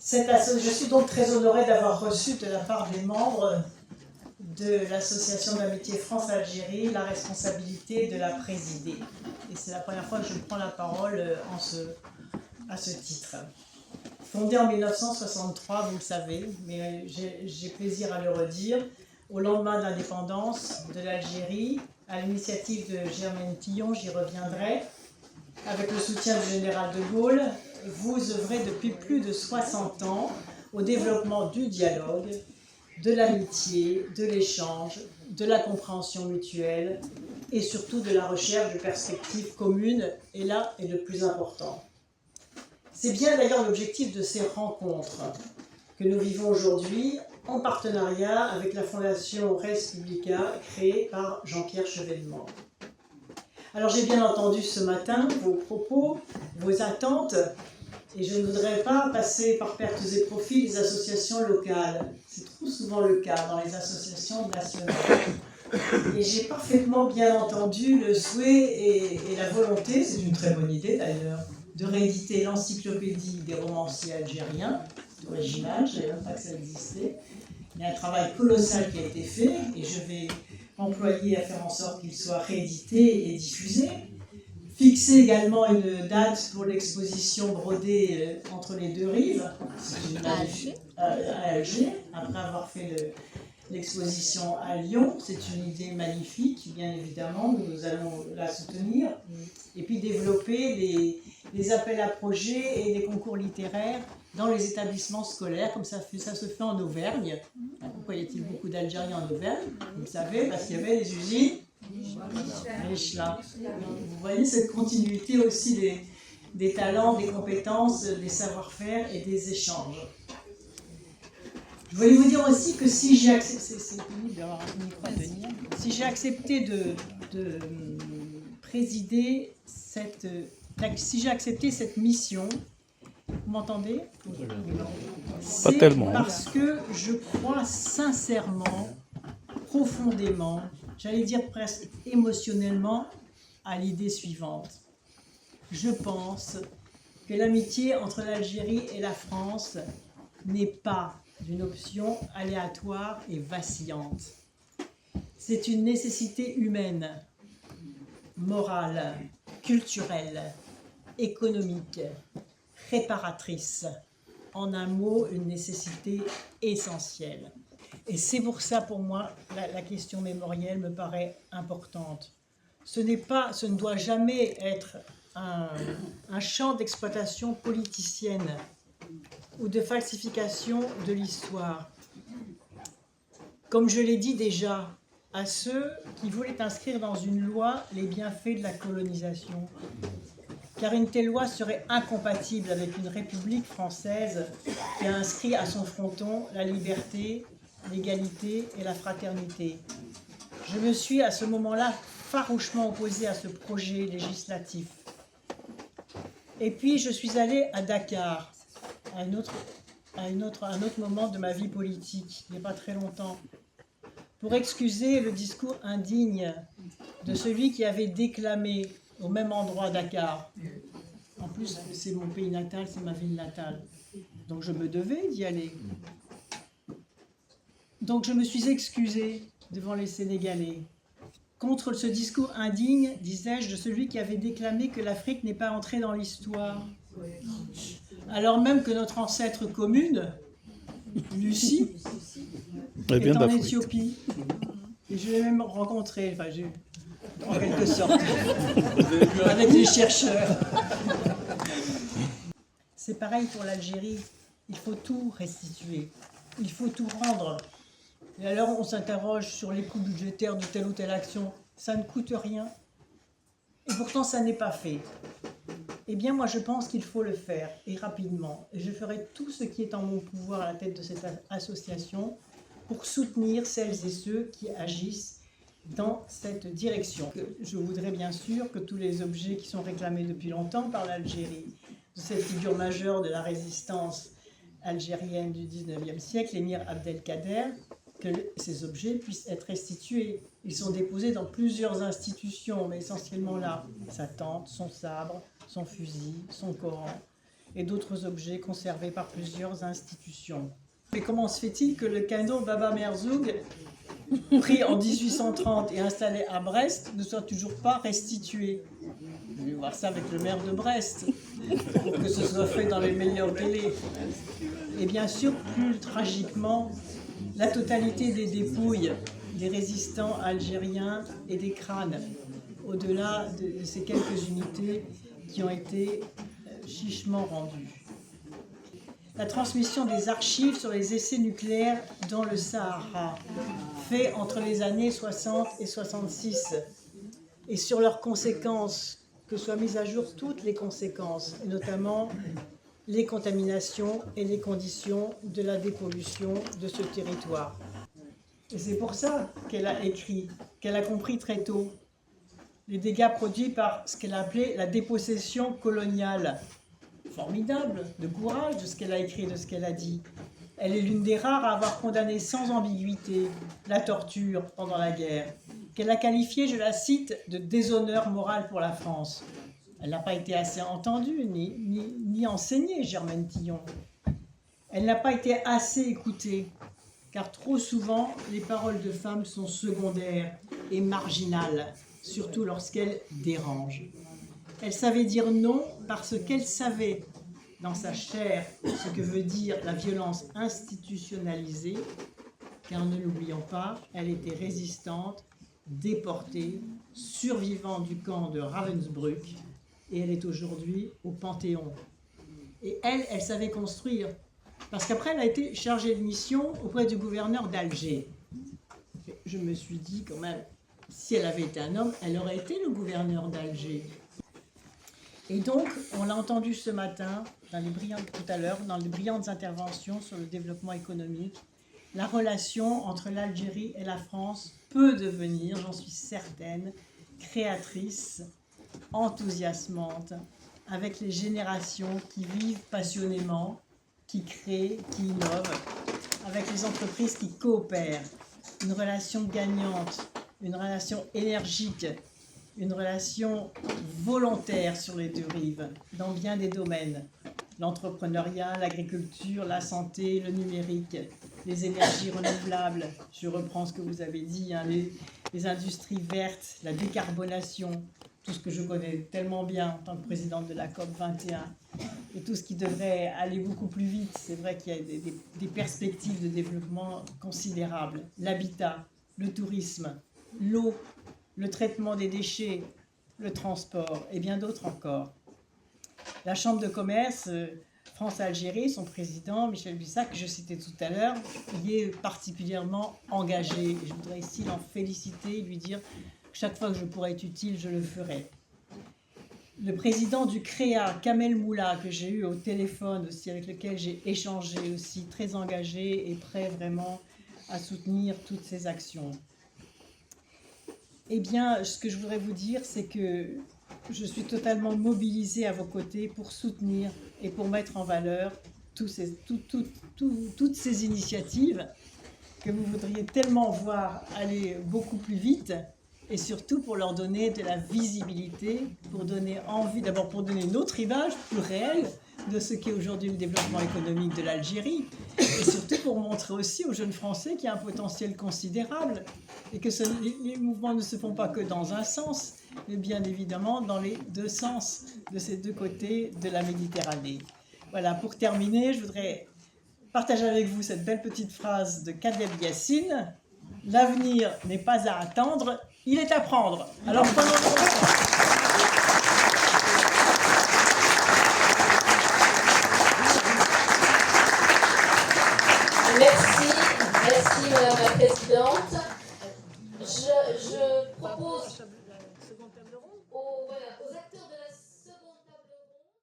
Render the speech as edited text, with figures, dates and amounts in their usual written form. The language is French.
Je suis donc très honorée d'avoir reçu de la part des membres de l'association d'amitié France-Algérie la responsabilité de la présider. Et c'est la première fois que je prends la parole à ce titre. Fondée en 1963, vous le savez, mais j'ai plaisir à le redire, au lendemain de l'indépendance de l'Algérie, à l'initiative de Germaine Tillon, j'y reviendrai, avec le soutien du général de Gaulle, vous œuvrez depuis plus de 60 ans au développement du dialogue, de l'amitié, de l'échange, de la compréhension mutuelle et surtout de la recherche de perspectives communes, et là est le plus important. C'est bien d'ailleurs l'objectif de ces rencontres que nous vivons aujourd'hui en partenariat avec la Fondation Res Publica créée par Jean-Pierre Chevènement. Alors j'ai bien entendu ce matin vos propos, vos attentes, et je ne voudrais pas passer par pertes et profits les associations locales. C'est trop souvent le cas dans les associations nationales. Et j'ai parfaitement bien entendu le souhait et la volonté, c'est une très bonne idée d'ailleurs, de rééditer l'encyclopédie des romanciers algériens, d'original, je ne savais même pas que ça existait. Il y a un travail colossal qui a été fait et je vais employer à faire en sorte qu'il soit réédité et diffusé. Fixer également une date pour l'exposition brodée entre les deux rives, à Alger, après avoir fait l'exposition à Lyon. C'est une idée magnifique, bien évidemment, nous allons la soutenir. Et puis développer les appels à projets et les concours littéraires dans les établissements scolaires, comme ça se fait en Auvergne. Pourquoi y a-t-il beaucoup d'Algériens en Auvergne? Vous le savez, parce qu'il y avait les usines Michelin. Vous voyez cette continuité aussi des talents, des compétences, des savoir-faire et des échanges. Je voulais vous dire aussi que si j'ai accepté de présider si j'ai accepté cette mission, vous m'entendez? C'est parce que je crois sincèrement, profondément, j'allais dire presque émotionnellement, à l'idée suivante. Je pense que l'amitié entre l'Algérie et la France n'est pas une option aléatoire et vacillante. C'est une nécessité humaine, morale, culturelle, économique, réparatrice. En un mot, une nécessité essentielle. Et c'est pour ça, pour moi, la question mémorielle me paraît importante. Ce ne doit jamais être un champ d'exploitation politicienne ou de falsification de l'histoire. Comme je l'ai dit déjà, à ceux qui voulaient inscrire dans une loi les bienfaits de la colonisation, car une telle loi serait incompatible avec une République française qui a inscrit à son fronton la liberté, l'égalité et la fraternité. Je me suis à ce moment-là farouchement opposée à ce projet législatif. Et puis je suis allée à Dakar, à un autre moment de ma vie politique, il n'y a pas très longtemps, pour excuser le discours indigne de celui qui avait déclamé au même endroit Dakar. En plus, c'est mon pays natal, c'est ma ville natale. Donc je me devais d'y aller. Donc je me suis excusée devant les Sénégalais contre ce discours indigne, disais-je, de celui qui avait déclamé que l'Afrique n'est pas entrée dans l'histoire. Alors même que notre ancêtre commune, Lucie, est en Éthiopie. Et je l'ai même rencontré, en quelque sorte, avec les chercheurs. C'est pareil pour l'Algérie, il faut tout restituer, il faut tout rendre. Et alors on s'interroge sur les coûts budgétaires de telle ou telle action, ça ne coûte rien, et pourtant ça n'est pas fait. Eh bien moi je pense qu'il faut le faire, et rapidement, et je ferai tout ce qui est en mon pouvoir à la tête de cette association pour soutenir celles et ceux qui agissent dans cette direction. Je voudrais bien sûr que tous les objets qui sont réclamés depuis longtemps par l'Algérie, de cette figure majeure de la résistance algérienne du 19e siècle, l'émir Abdelkader, que ces objets puissent être restitués. Ils sont déposés dans plusieurs institutions, mais essentiellement là, sa tente, son sabre, son fusil, son Coran. et d'autres objets conservés par plusieurs institutions. Mais comment se fait-il que le canot Baba Merzoug, pris en 1830 et installé à Brest, ne soit toujours pas restitué? Je vais voir ça avec le maire de Brest, pour que ce soit fait dans les meilleurs délais. Et bien sûr, plus tragiquement, la totalité des dépouilles des résistants algériens et des crânes, au-delà de ces quelques unités qui ont été chichement rendues. La transmission des archives sur les essais nucléaires dans le Sahara, fait entre les années 60 et 66, et sur leurs conséquences, que soient mises à jour toutes les conséquences, et notamment les contaminations et les conditions de la dépollution de ce territoire. Et c'est pour ça qu'elle a écrit, qu'elle a compris très tôt les dégâts produits par ce qu'elle a appelé la dépossession coloniale. Formidable, de courage de ce qu'elle a écrit, de ce qu'elle a dit. Elle est l'une des rares à avoir condamné sans ambiguïté la torture pendant la guerre, qu'elle a qualifiée, je la cite, de déshonneur moral pour la France. Elle n'a pas été assez entendue ni enseignée, Germaine Tillon. Elle n'a pas été assez écoutée, car trop souvent, les paroles de femmes sont secondaires et marginales, surtout lorsqu'elles dérangent. Elle savait dire non parce qu'elle savait dans sa chair ce que veut dire la violence institutionnalisée, car ne l'oublions pas, elle était résistante, déportée, survivante du camp de Ravensbrück, et elle est aujourd'hui au Panthéon. Et elle savait construire, parce qu'après elle a été chargée de mission auprès du gouverneur d'Alger. Je me suis dit quand même, si elle avait été un homme, elle aurait été le gouverneur d'Alger. Et donc, on l'a entendu ce matin, tout à l'heure, dans les brillantes interventions sur le développement économique, la relation entre l'Algérie et la France peut devenir, j'en suis certaine, créatrice, enthousiasmante, avec les générations qui vivent passionnément, qui créent, qui innovent, avec les entreprises qui coopèrent. Une relation gagnante, une relation énergique, une relation volontaire sur les deux rives, dans bien des domaines. L'entrepreneuriat, l'agriculture, la santé, le numérique, les énergies renouvelables, je reprends ce que vous avez dit, hein, les industries vertes, la décarbonation, tout ce que je connais tellement bien en tant que présidente de la COP 21, et tout ce qui devrait aller beaucoup plus vite. C'est vrai qu'il y a des perspectives de développement considérables. L'habitat, le tourisme, l'eau, le traitement des déchets, le transport et bien d'autres encore. La Chambre de commerce France-Algérie, son président Michel Bissac, que je citais tout à l'heure, y est particulièrement engagé. Et je voudrais ici l'en féliciter et lui dire que chaque fois que je pourrai être utile, je le ferai. Le président du CREA, Kamel Moula, que j'ai eu au téléphone aussi, avec lequel j'ai échangé aussi, très engagé et prêt vraiment à soutenir toutes ces actions. Eh bien, ce que je voudrais vous dire, c'est que je suis totalement mobilisée à vos côtés pour soutenir et pour mettre en valeur toutes ces initiatives que vous voudriez tellement voir aller beaucoup plus vite, et surtout pour leur donner de la visibilité, pour donner envie, d'abord pour donner une autre image plus réelle de ce qu'est aujourd'hui le développement économique de l'Algérie, et surtout pour montrer aussi aux jeunes Français qu'il y a un potentiel considérable et que les mouvements ne se font pas que dans un sens, mais bien évidemment dans les deux sens de ces deux côtés de la Méditerranée. Voilà, pour terminer, je voudrais partager avec vous cette belle petite phrase de Kadeb Yassine: « L'avenir n'est pas à attendre, il est à prendre ». Alors prenons le temps.